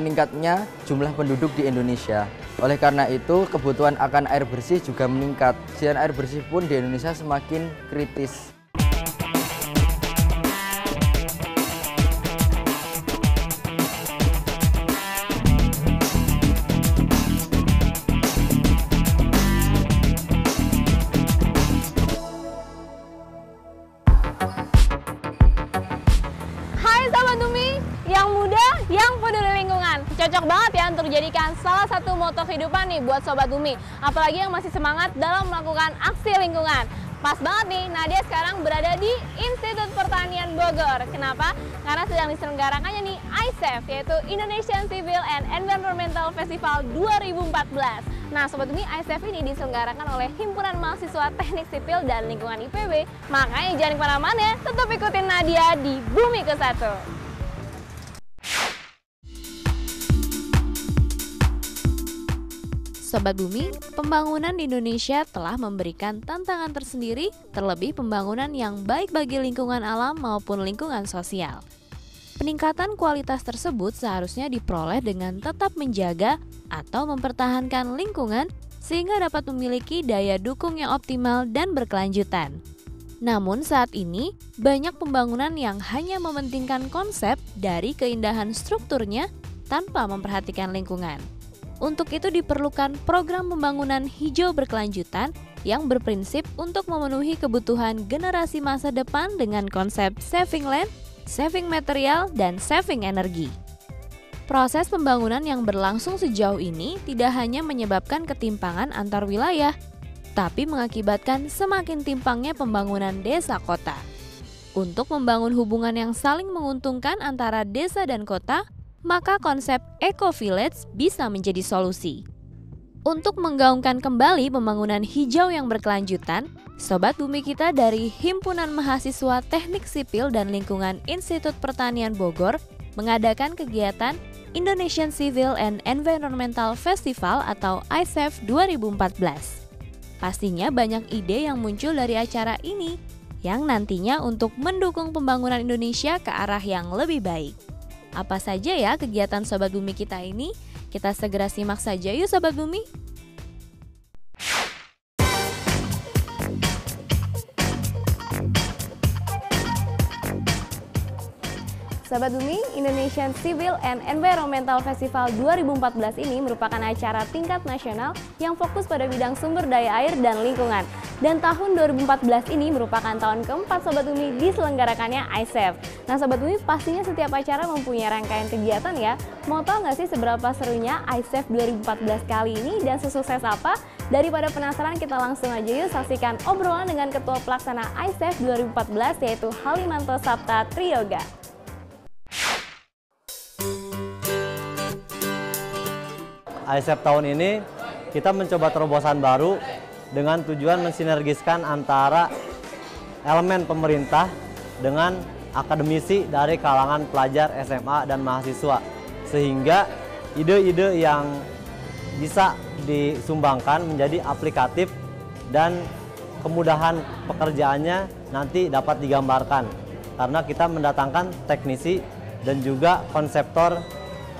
meningkatnya jumlah penduduk di Indonesia. Oleh karena itu, kebutuhan akan air bersih juga meningkat. Kesediaan air bersih pun di Indonesia semakin kritis. Cocok banget ya untuk dijadikan salah satu moto kehidupan nih buat Sobat Bumi. Apalagi yang masih semangat dalam melakukan aksi lingkungan. Pas banget nih, Nadia sekarang berada di Institut Pertanian Bogor. Kenapa? Karena sedang diselenggarakannya nih ICEF, yaitu Indonesian Civil and Environmental Festival 2014. Nah Sobat Bumi, ICEF ini diselenggarakan oleh Himpunan Mahasiswa Teknik Sipil dan Lingkungan IPB. Makanya jangan kemana-mana, tetap ikutin Nadia di Bumi ke 1. Sobat Bumi, pembangunan di Indonesia telah memberikan tantangan tersendiri, terlebih pembangunan yang baik bagi lingkungan alam maupun lingkungan sosial. Peningkatan kualitas tersebut seharusnya diperoleh dengan tetap menjaga atau mempertahankan lingkungan sehingga dapat memiliki daya dukung yang optimal dan berkelanjutan. Namun saat ini, banyak pembangunan yang hanya mementingkan konsep dari keindahan strukturnya tanpa memperhatikan lingkungan. Untuk itu diperlukan program pembangunan hijau berkelanjutan yang berprinsip untuk memenuhi kebutuhan generasi masa depan dengan konsep saving land, saving material, dan saving energi. Proses pembangunan yang berlangsung sejauh ini tidak hanya menyebabkan ketimpangan antar wilayah, tapi mengakibatkan semakin timpangnya pembangunan desa kota. Untuk membangun hubungan yang saling menguntungkan antara desa dan kota, maka konsep Eco Village bisa menjadi solusi. Untuk menggaungkan kembali pembangunan hijau yang berkelanjutan, Sobat Bumi kita dari Himpunan Mahasiswa Teknik Sipil dan Lingkungan Institut Pertanian Bogor mengadakan kegiatan Indonesian Civil and Environmental Festival atau ICEF 2014. Pastinya banyak ide yang muncul dari acara ini, yang nantinya untuk mendukung pembangunan Indonesia ke arah yang lebih baik. Apa saja ya kegiatan Sobat Bumi kita ini? Kita segera simak saja yuk Sobat Bumi. Sobat Bumi, Indonesian Civil and Environmental Festival 2014 ini merupakan acara tingkat nasional yang fokus pada bidang sumber daya air dan lingkungan. Dan tahun 2014 ini merupakan tahun keempat Sobat Bumi diselenggarakannya ICEF. Nah Sobat Bumi, pastinya setiap acara mempunyai rangkaian kegiatan ya. Mau tahu nggak sih seberapa serunya ICEF 2014 kali ini dan sesukses apa? Daripada penasaran, kita langsung aja yuk saksikan obrolan dengan Ketua Pelaksana ICEF 2014 yaitu Halimanto Sapta Triyoga. ICEF tahun ini kita mencoba terobosan baru dengan tujuan mensinergiskan antara elemen pemerintah dengan akademisi dari kalangan pelajar SMA dan mahasiswa, sehingga ide-ide yang bisa disumbangkan menjadi aplikatif dan kemudahan pekerjaannya nanti dapat digambarkan karena kita mendatangkan teknisi dan juga konseptor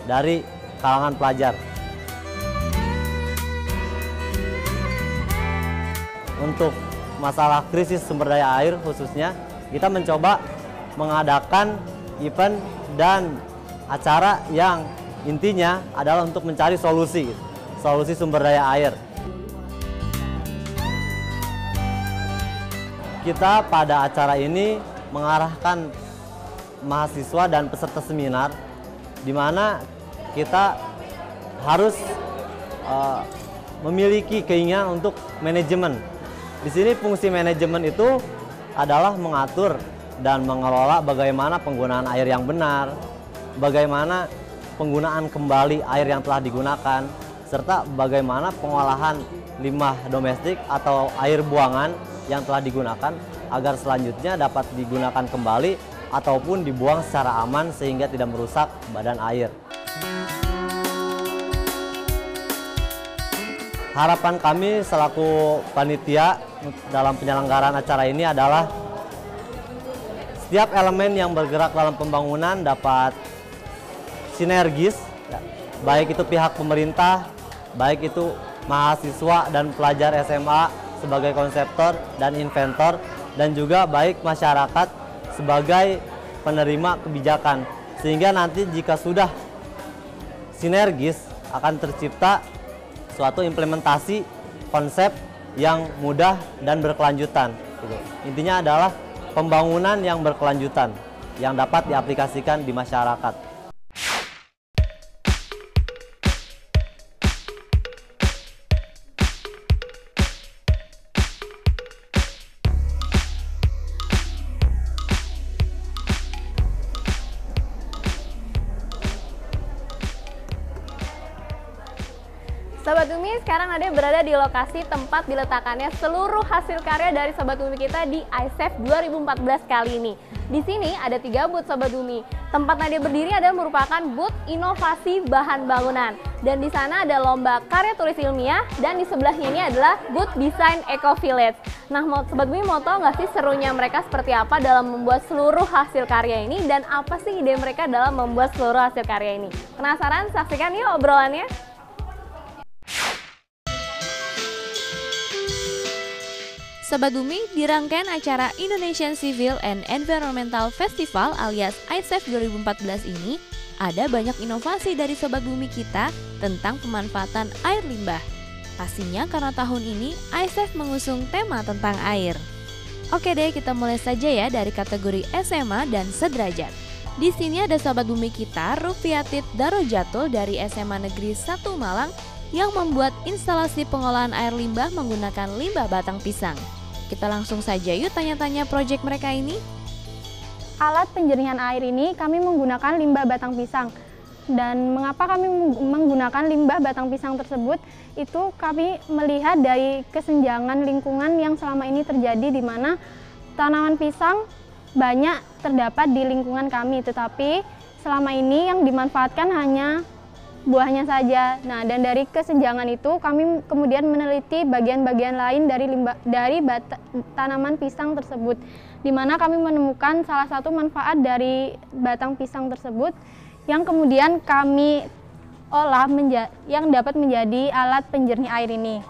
dari kalangan pelajar. Untuk masalah krisis sumber daya air khususnya, kita mencoba mengadakan event dan acara yang intinya adalah untuk mencari solusi sumber daya air. Kita pada acara ini mengarahkan mahasiswa dan peserta seminar di mana kita harus memiliki keinginan untuk manajemen. Di sini fungsi manajemen itu adalah mengatur dan mengelola bagaimana penggunaan air yang benar, bagaimana penggunaan kembali air yang telah digunakan, serta bagaimana pengolahan limbah domestik atau air buangan yang telah digunakan agar selanjutnya dapat digunakan kembali ataupun dibuang secara aman sehingga tidak merusak badan air. Harapan kami selaku panitia dalam penyelenggaraan acara ini adalah setiap elemen yang bergerak dalam pembangunan dapat sinergis Ya, baik itu pihak pemerintah, baik itu mahasiswa dan pelajar SMA sebagai konseptor dan inventor, dan juga baik masyarakat sebagai penerima kebijakan. Sehingga nanti jika sudah sinergis akan tercipta suatu implementasi konsep yang mudah dan berkelanjutan. Gitu. Intinya adalah pembangunan yang berkelanjutan yang dapat diaplikasikan di masyarakat. Sobat Bumi, sekarang Nade berada di lokasi tempat diletakkannya seluruh hasil karya dari Sobat Bumi kita di ISEF 2014 kali ini. Di sini ada 3 booth Sobat Bumi. Tempat Nade berdiri adalah merupakan booth inovasi bahan bangunan. Dan di sana ada lomba karya tulis ilmiah, dan di sebelahnya ini adalah booth desain Eco Village. Nah, Sobat Bumi mau tahu nggak sih serunya mereka seperti apa dalam membuat seluruh hasil karya ini, dan apa sih ide mereka dalam membuat seluruh hasil karya ini? Penasaran? Saksikan yuk obrolannya. Sobat Bumi, di rangkaian acara Indonesian Civil and Environmental Festival alias ISEF 2014 ini, ada banyak inovasi dari Sobat Bumi kita tentang pemanfaatan air limbah. Pastinya karena tahun ini ISEF mengusung tema tentang air. Oke deh, kita mulai saja ya dari kategori SMA dan sederajat. Di sini ada Sobat Bumi kita, Rufiatit Darojatul dari SMA Negeri 1 Malang yang membuat instalasi pengolahan air limbah menggunakan limbah batang pisang. Kita langsung saja yuk tanya-tanya proyek mereka ini. Alat penjernihan air ini kami menggunakan limbah batang pisang. Dan mengapa kami menggunakan limbah batang pisang tersebut? Itu kami melihat dari kesenjangan lingkungan yang selama ini terjadi, di mana tanaman pisang banyak terdapat di lingkungan kami, tetapi selama ini yang dimanfaatkan hanya buahnya saja. Nah, dan dari kesenjangan itu kami kemudian meneliti bagian-bagian lain dari tanaman pisang tersebut, di mana kami menemukan salah satu manfaat dari batang pisang tersebut yang kemudian kami olah yang dapat menjadi alat penjernih air ini.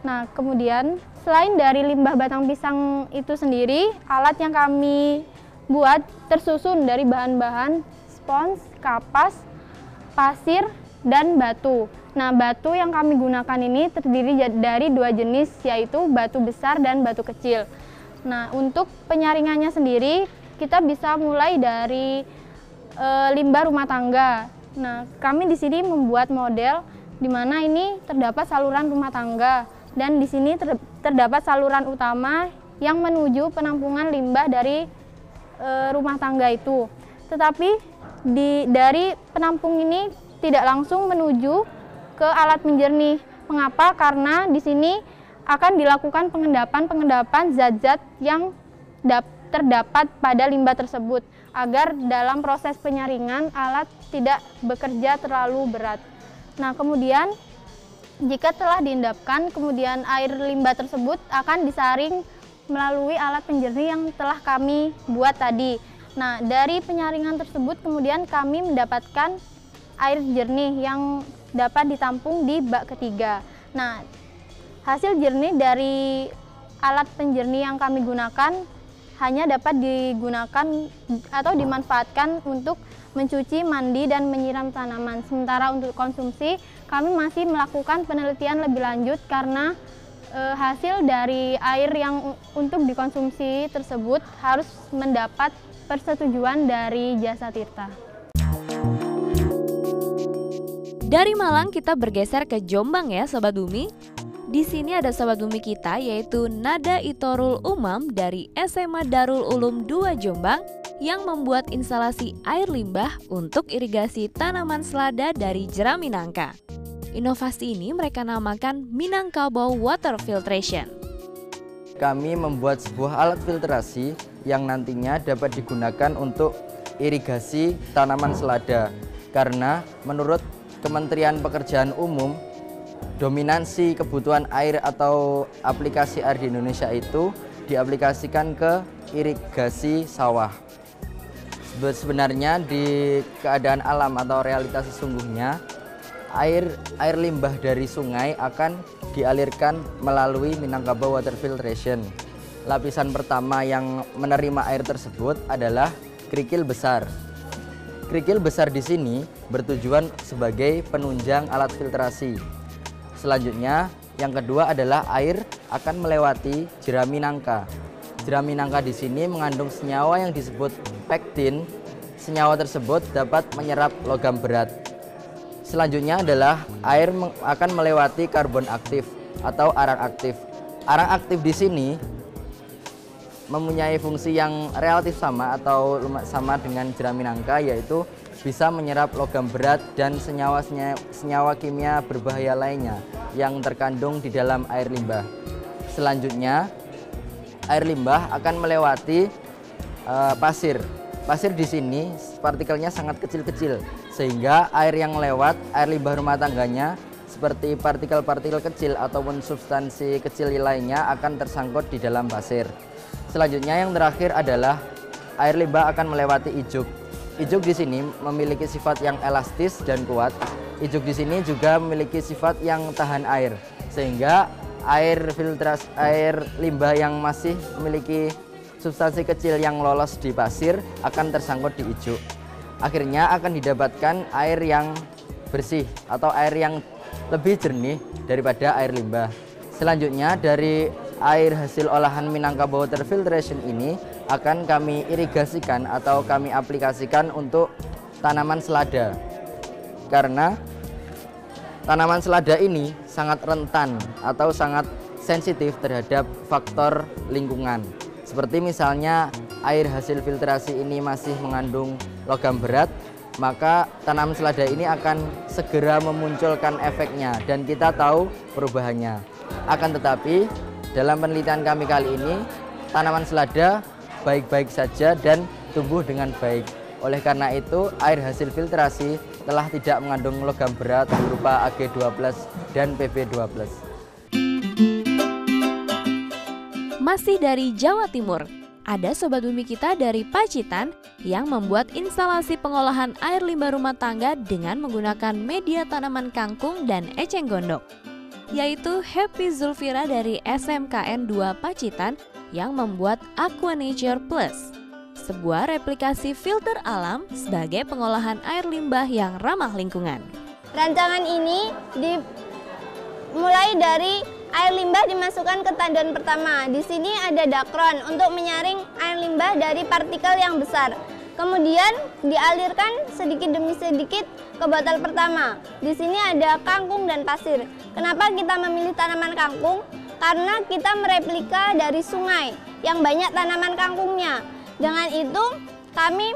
Nah, kemudian selain dari limbah batang pisang itu sendiri, alat yang kami buat tersusun dari bahan-bahan spons, kapas, pasir, dan batu. Nah, batu yang kami gunakan ini terdiri dari 2 jenis, yaitu batu besar dan batu kecil. Nah, untuk penyaringannya sendiri kita bisa mulai dari limbah rumah tangga. Nah, kami di sini membuat model di mana ini terdapat saluran rumah tangga, dan di sini terdapat saluran utama yang menuju penampungan limbah dari rumah tangga itu. Tetapi dari penampung ini tidak langsung menuju ke alat penjernih. Mengapa? Karena di sini akan dilakukan pengendapan zat-zat yang terdapat pada limbah tersebut, agar dalam proses penyaringan alat tidak bekerja terlalu berat. Nah, kemudian jika telah diendapkan, kemudian air limbah tersebut akan disaring melalui alat penjernih yang telah kami buat tadi. Nah, dari penyaringan tersebut kemudian kami mendapatkan air jernih yang dapat ditampung di bak ketiga. Nah, hasil jernih dari alat penjernih yang kami gunakan hanya dapat digunakan atau dimanfaatkan untuk mencuci, mandi, dan menyiram tanaman. Sementara untuk konsumsi, kami masih melakukan penelitian lebih lanjut karena hasil dari air yang untuk dikonsumsi tersebut harus mendapat persetujuan dari Jasa Tirta. Dari Malang kita bergeser ke Jombang ya Sobat Bumi. Di sini ada Sobat Bumi kita yaitu Nada Itorul Umam dari SMA Darul Ulum 2 Jombang yang membuat instalasi air limbah untuk irigasi tanaman selada dari jerami nangka. Inovasi ini mereka namakan Minangkabau Water Filtration. Kami membuat sebuah alat filtrasi yang nantinya dapat digunakan untuk irigasi tanaman selada. Karena menurut Kementerian Pekerjaan Umum, dominansi kebutuhan air atau aplikasi air di Indonesia itu diaplikasikan ke irigasi sawah. Sebenarnya di keadaan alam atau realitas sesungguhnya, air limbah dari sungai akan dialirkan melalui Minangkabau Water Filtration. Lapisan pertama yang menerima air tersebut adalah kerikil besar. Kerikil besar di sini bertujuan sebagai penunjang alat filtrasi. Selanjutnya, yang kedua adalah air akan melewati jerami nangka. Jerami nangka di sini mengandung senyawa yang disebut pektin. Senyawa tersebut dapat menyerap logam berat. Selanjutnya adalah air akan melewati karbon aktif atau arang aktif. Arang aktif di sini mempunyai fungsi yang relatif sama atau sama dengan jerami nangka, yaitu bisa menyerap logam berat dan senyawa kimia berbahaya lainnya yang terkandung di dalam air limbah. Selanjutnya, air limbah akan melewati pasir. Pasir di sini partikelnya sangat kecil-kecil, sehingga air yang lewat, air limbah rumah tangganya seperti partikel-partikel kecil ataupun substansi kecil lainnya akan tersangkut di dalam pasir. Selanjutnya yang terakhir adalah air limbah akan melewati ijuk. Ijuk di sini memiliki sifat yang elastis dan kuat. Ijuk di sini juga memiliki sifat yang tahan air, sehingga air limbah yang masih memiliki substansi kecil yang lolos di pasir akan tersangkut di ijuk. Akhirnya akan didapatkan air yang bersih atau air yang lebih jernih daripada air limbah. Selanjutnya, dari air hasil olahan Minangkabau Water Filtration ini akan kami irigasikan atau kami aplikasikan untuk tanaman selada. Karena tanaman selada ini sangat rentan atau sangat sensitif terhadap faktor lingkungan. Seperti misalnya air hasil filtrasi ini masih mengandung logam berat, maka tanaman selada ini akan segera memunculkan efeknya dan kita tahu perubahannya. Akan tetapi dalam penelitian kami kali ini, tanaman selada baik-baik saja dan tumbuh dengan baik. Oleh karena itu, air hasil filtrasi telah tidak mengandung logam berat berupa Ag12 dan Pb12. Masih dari Jawa Timur, ada Sobat Bumi kita dari Pacitan yang membuat instalasi pengolahan air limbah rumah tangga dengan menggunakan media tanaman kangkung dan eceng gondok, yaitu Happy Zulfira dari SMKN 2 Pacitan yang membuat Aqua Nature Plus, sebuah replikasi filter alam sebagai pengolahan air limbah yang ramah lingkungan. Rancangan ini dimulai dari air limbah dimasukkan ke tandon pertama. Di sini ada dakron untuk menyaring air limbah dari partikel yang besar. Kemudian dialirkan sedikit demi sedikit ke botol pertama. Di sini ada kangkung dan pasir. Kenapa kita memilih tanaman kangkung? Karena kita mereplika dari sungai yang banyak tanaman kangkungnya. Dengan itu kami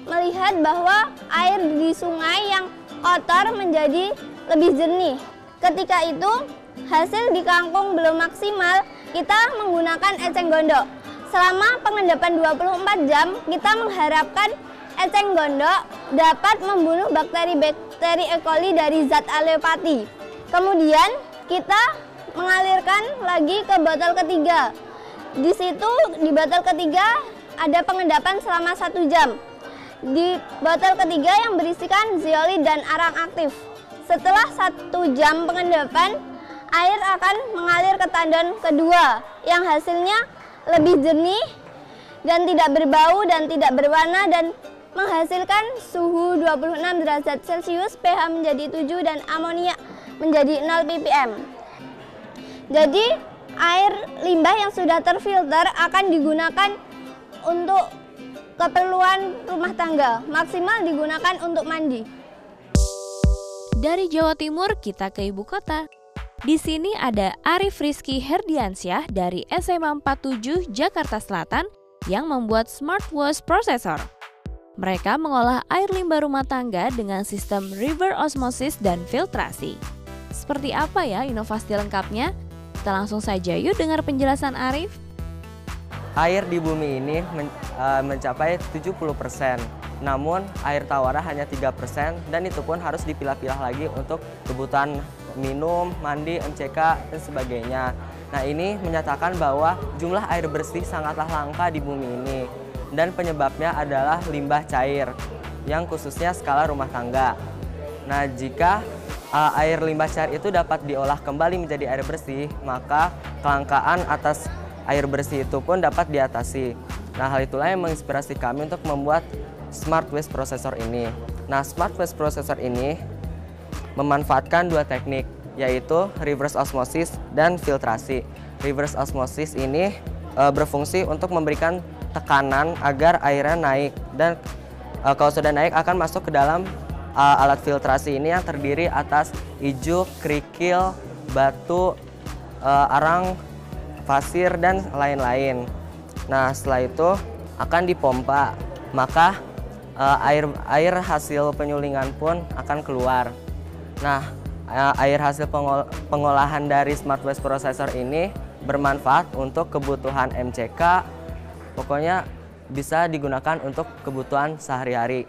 melihat bahwa air di sungai yang kotor menjadi lebih jernih. Ketika itu hasil di kangkung belum maksimal, kita menggunakan eceng gondok. Selama pengendapan 24 jam, kita mengharapkan eceng gondok dapat membunuh bakteri-bakteri E. coli dari zat aleopati. Kemudian kita mengalirkan lagi ke botol ketiga. Di situ di botol ketiga ada pengendapan selama 1 jam. Di botol ketiga yang berisikan zeolit dan arang aktif. Setelah 1 jam pengendapan, air akan mengalir ke tandon kedua yang hasilnya lebih jernih dan tidak berbau dan tidak berwarna dan menghasilkan suhu 26 derajat Celcius, pH menjadi 7 dan amonia menjadi 0 ppm. Jadi air limbah yang sudah terfilter akan digunakan untuk keperluan rumah tangga, maksimal digunakan untuk mandi. Dari Jawa Timur kita ke ibu kota. Di sini ada Arif Rizky Herdiansyah dari SMA 47 Jakarta Selatan yang membuat Smart Wash Processor. Mereka mengolah air limbah rumah tangga dengan sistem reverse osmosis dan filtrasi. Seperti apa ya inovasi lengkapnya? Kita langsung saja yuk dengar penjelasan Arif. Air di bumi ini mencapai 70%, namun air tawar hanya 3% dan itu pun harus dipilah-pilah lagi untuk kebutuhan minum, mandi, MCK, dan sebagainya. Nah, ini menyatakan bahwa jumlah air bersih sangatlah langka di bumi ini. dan penyebabnya adalah limbah cair yang khususnya skala rumah tangga. Nah, jika air limbah cair itu dapat diolah kembali menjadi air bersih, maka kelangkaan atas air bersih itu pun dapat diatasi. Nah, hal itulah yang menginspirasi kami untuk membuat Smart Waste Processor ini. Nah, Smart Waste Processor ini memanfaatkan dua teknik, yaitu reverse osmosis dan filtrasi. Reverse osmosis ini berfungsi untuk memberikan tekanan agar airnya naik, dan kalau sudah naik akan masuk ke dalam alat filtrasi ini yang terdiri atas ijuk, kerikil, batu, arang, pasir, dan lain-lain. Nah, setelah itu akan dipompa, maka air hasil penyulingan pun akan keluar. Nah, air hasil pengolahan dari Smart Waste Processor ini bermanfaat untuk kebutuhan MCK, pokoknya bisa digunakan untuk kebutuhan sehari-hari.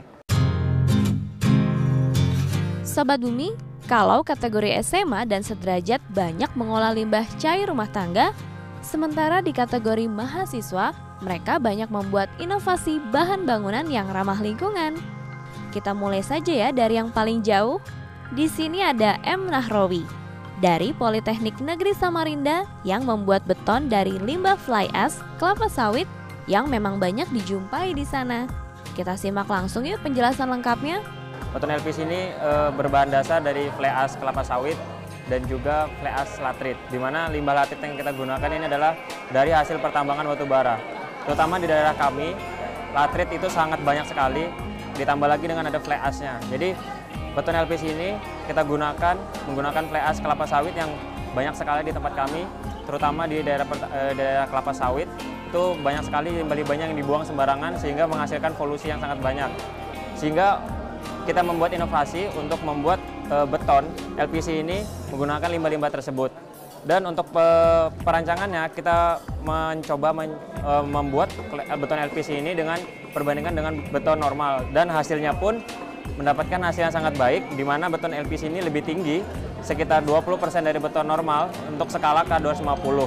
Sobat Bumi, kalau kategori SMA dan sederajat banyak mengolah limbah cair rumah tangga, sementara di kategori mahasiswa, mereka banyak membuat inovasi bahan bangunan yang ramah lingkungan. Kita mulai saja ya dari yang paling jauh. Di sini ada M. Nahrawi dari Politeknik Negeri Samarinda yang membuat beton dari limbah fly ash kelapa sawit yang memang banyak dijumpai di sana. Kita simak langsung yuk penjelasan lengkapnya. Beton LPC ini berbahan dasar dari fly ash kelapa sawit dan juga fly ash latrit, di mana limbah latrit yang kita gunakan ini adalah dari hasil pertambangan batu bara. Terutama di daerah kami, latrit itu sangat banyak sekali, ditambah lagi dengan ada fly ash-nya. Jadi beton LPC ini kita menggunakan fly ash kelapa sawit yang banyak sekali di tempat kami, terutama di daerah kelapa sawit. Itu banyak sekali limbah-limbahnya yang dibuang sembarangan sehingga menghasilkan polusi yang sangat banyak. Sehingga kita membuat inovasi untuk membuat beton LPC ini menggunakan limbah-limbah tersebut. Dan untuk perancangannya kita mencoba membuat beton LPC ini dengan perbandingan dengan beton normal, dan hasilnya pun mendapatkan hasil yang sangat baik, di mana beton LPC ini lebih tinggi sekitar 20% dari beton normal untuk skala K250.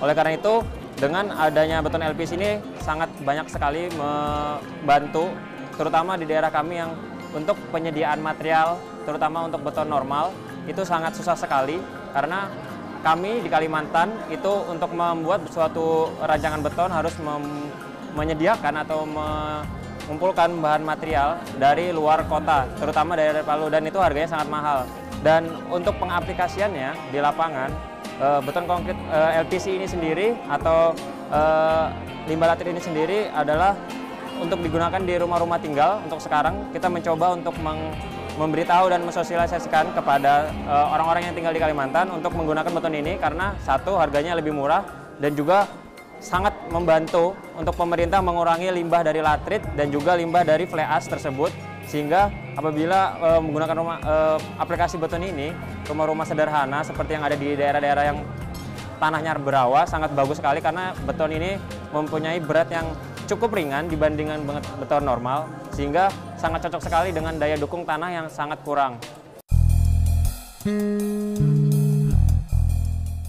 Oleh karena itu, dengan adanya beton LPC ini sangat banyak sekali membantu, terutama di daerah kami yang untuk penyediaan material, terutama untuk beton normal, itu sangat susah sekali, karena kami di Kalimantan itu untuk membuat suatu rancangan beton harus menyediakan atau mengumpulkan bahan material dari luar kota, terutama dari Palu, dan itu harganya sangat mahal. Dan untuk pengaplikasiannya di lapangan, beton konkrit LPC ini sendiri atau limbah latrit ini sendiri adalah untuk digunakan di rumah-rumah tinggal. Untuk sekarang kita mencoba untuk memberitahu dan mensosialisasikan kepada orang-orang yang tinggal di Kalimantan untuk menggunakan beton ini, karena satu, harganya lebih murah, dan juga sangat membantu untuk pemerintah mengurangi limbah dari latrit dan juga limbah dari fly ash tersebut. Sehingga apabila menggunakan aplikasi beton ini, rumah-rumah sederhana seperti yang ada di daerah-daerah yang tanahnya berawa sangat bagus sekali, karena beton ini mempunyai berat yang cukup ringan dibandingkan beton normal, sehingga sangat cocok sekali dengan daya dukung tanah yang sangat kurang.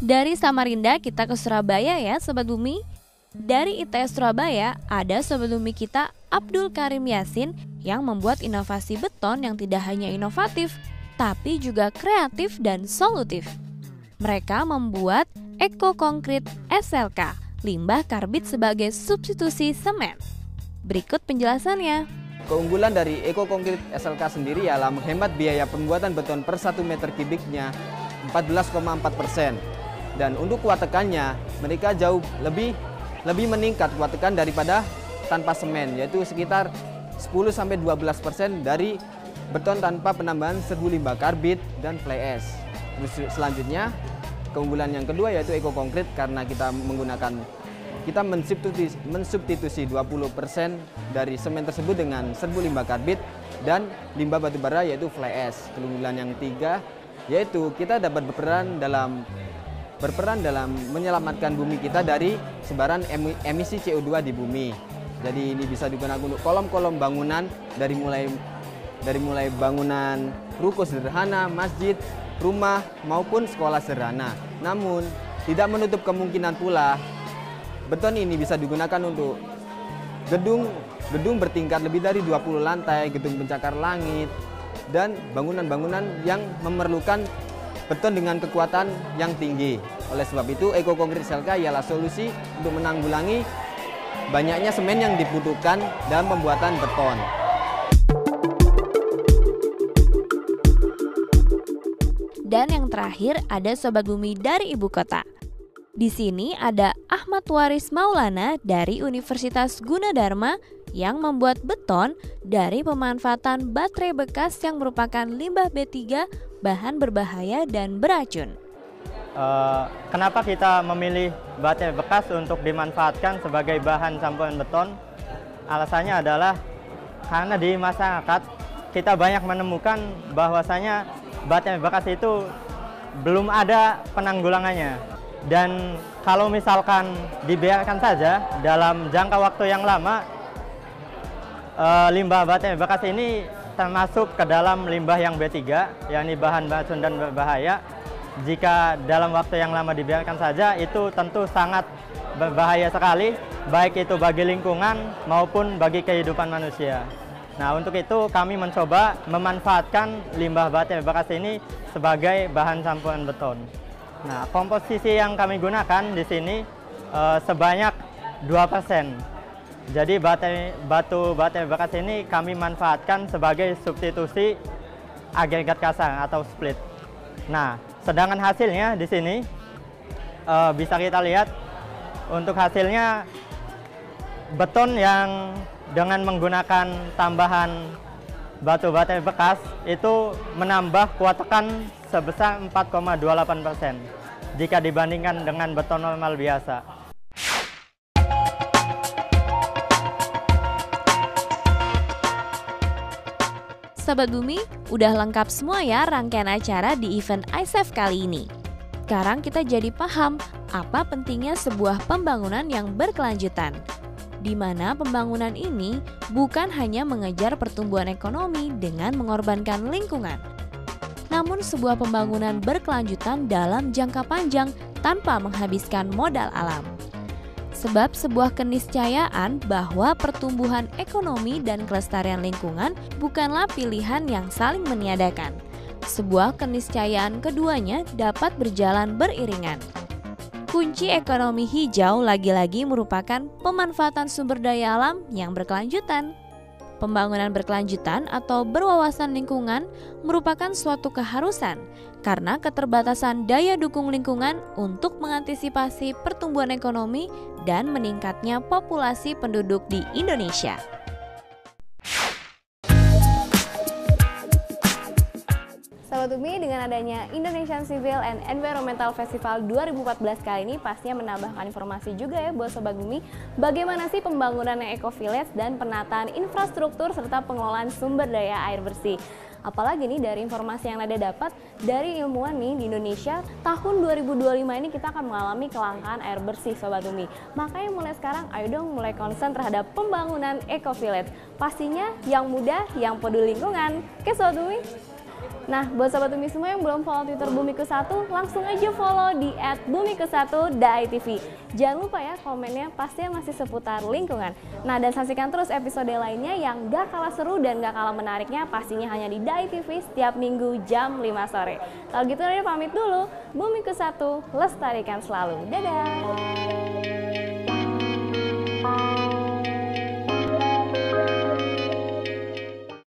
Dari Samarinda kita ke Surabaya ya Sobat Bumi. Dari ITS Surabaya ada Sobat Bumi kita Abdul Karim Yasin yang membuat inovasi beton yang tidak hanya inovatif, tapi juga kreatif dan solutif. Mereka membuat Eco Concrete SLK, limbah karbit sebagai substitusi semen. Berikut penjelasannya. Keunggulan dari Eco Concrete SLK sendiri ialah menghemat biaya pembuatan beton per 1 meter kubiknya 14,4%. Dan untuk kuat tekannya, mereka jauh lebih meningkat kuat tekan daripada tanpa semen, yaitu sekitar 10-12% dari beton tanpa penambahan serbu limbah karbit dan fly ash. Selanjutnya, keunggulan yang kedua yaitu Eco Concrete, karena kita mensubstitusi 20% dari semen tersebut dengan serbu limbah karbit dan limbah batu bara yaitu fly ash. Keunggulan yang ketiga yaitu kita dapat berperan dalam menyelamatkan bumi kita dari sebaran emisi CO2 di bumi. Jadi ini bisa digunakan untuk kolom-kolom bangunan dari mulai bangunan ruko sederhana, masjid, rumah maupun sekolah sederhana. Namun tidak menutup kemungkinan pula beton ini bisa digunakan untuk gedung bertingkat lebih dari 20 lantai, gedung pencakar langit, dan bangunan-bangunan yang memerlukan beton dengan kekuatan yang tinggi. Oleh sebab itu, Eko Konkrit SLK ialah solusi untuk menanggulangi banyaknya semen yang dibutuhkan dalam pembuatan beton. Dan yang terakhir ada Sobat Bumi dari Ibu Kota. Di sini ada Ahmad Waris Maulana dari Universitas Gunadarma yang membuat beton dari pemanfaatan baterai bekas yang merupakan limbah B3, bahan berbahaya dan beracun. Kenapa kita memilih baterai bekas untuk dimanfaatkan sebagai bahan campuran beton? Alasannya adalah karena di masyarakat kita banyak menemukan bahwasanya baterai bekas itu belum ada penanggulangannya. Dan kalau misalkan dibiarkan saja dalam jangka waktu yang lama, limbah baterai bekas ini termasuk ke dalam limbah yang B3, yakni bahan beracun dan berbahaya. Jika dalam waktu yang lama dibiarkan saja, itu tentu sangat berbahaya sekali, baik itu bagi lingkungan maupun bagi kehidupan manusia. Nah, untuk itu kami mencoba memanfaatkan limbah baterai bekas ini sebagai bahan campuran beton. Nah, komposisi yang kami gunakan di sini sebanyak 2%. Jadi batu baterai bekas ini kami manfaatkan sebagai substitusi agregat kasar atau split. Nah, sedangkan hasilnya di sini bisa kita lihat untuk hasilnya beton yang dengan menggunakan tambahan batu baterai bekas itu menambah kuat tekan sebesar 4,28% jika dibandingkan dengan beton normal biasa. Sobat Bumi, udah lengkap semua ya rangkaian acara di event ISEF kali ini. Sekarang kita jadi paham apa pentingnya sebuah pembangunan yang berkelanjutan, di mana pembangunan ini bukan hanya mengejar pertumbuhan ekonomi dengan mengorbankan lingkungan, namun sebuah pembangunan berkelanjutan dalam jangka panjang tanpa menghabiskan modal alam. Sebab sebuah keniscayaan bahwa pertumbuhan ekonomi dan kelestarian lingkungan bukanlah pilihan yang saling meniadakan. Sebuah keniscayaan keduanya dapat berjalan beriringan. Kunci ekonomi hijau lagi-lagi merupakan pemanfaatan sumber daya alam yang berkelanjutan. Pembangunan berkelanjutan atau berwawasan lingkungan merupakan suatu keharusan karena keterbatasan daya dukung lingkungan untuk mengantisipasi pertumbuhan ekonomi dan meningkatnya populasi penduduk di Indonesia. Sobat Bumi, dengan adanya Indonesian Civil and Environmental Festival 2014 kali ini pastinya menambahkan informasi juga ya buat Sobat Bumi, bagaimana sih pembangunan eco-village dan penataan infrastruktur serta pengelolaan sumber daya air bersih. Apalagi nih dari informasi yang Nada dapat dari ilmuwan nih di Indonesia, tahun 2025 ini kita akan mengalami kelangkaan air bersih Sobat Bumi. Makanya mulai sekarang ayo dong mulai concern terhadap pembangunan eco-village. Pastinya yang mudah, yang peduli lingkungan. Oke Sobat Bumi? Nah, buat Sobat Bumi semua yang belum follow Twitter Bumiku1, langsung aja follow di @bumiku1.id.tv. Jangan lupa ya, komennya pastinya masih seputar lingkungan. Nah, dan saksikan terus episode lainnya yang gak kalah seru dan gak kalah menariknya pastinya hanya di @id.tv setiap minggu jam 5 sore. Kalau gitu, Nada pamit dulu. Bumiku1, lestarikan selalu. Dadah!